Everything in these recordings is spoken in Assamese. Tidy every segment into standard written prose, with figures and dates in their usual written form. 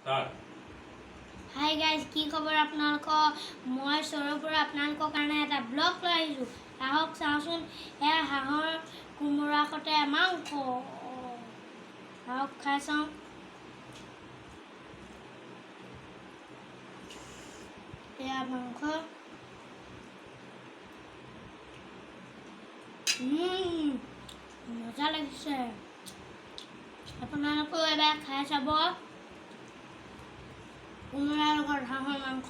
হাই গাইজ, কি খবৰ আপোনালোকৰ? মই চৰৰ পৰা আপোনালোকৰ কাৰণে এটা ব্লগ লৈ আহিছোঁ। আহক চাওঁচোন, এয়া হাঁহৰ কোমোৰা সৈতে মাংস। আহক খাই চাওঁ। এয়া মাংস। মজা লাগিছে। আপোনালোকেও এবাৰ খাই চাব। কোমোৰাৰ লগত হাঁহৰ মাংস।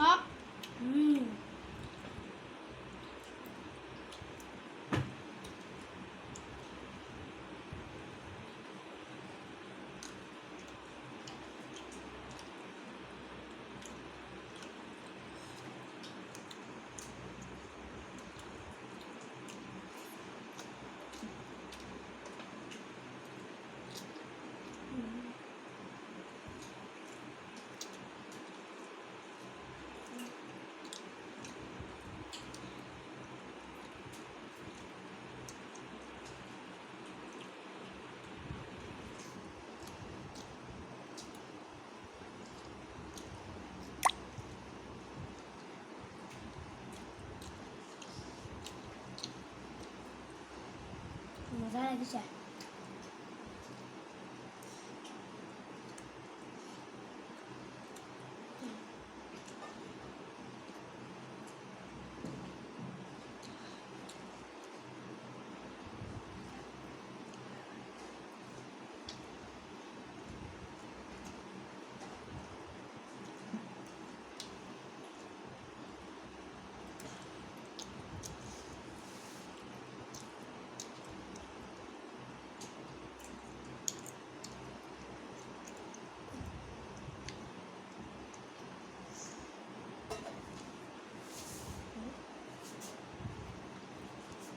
মজা লাগিছে।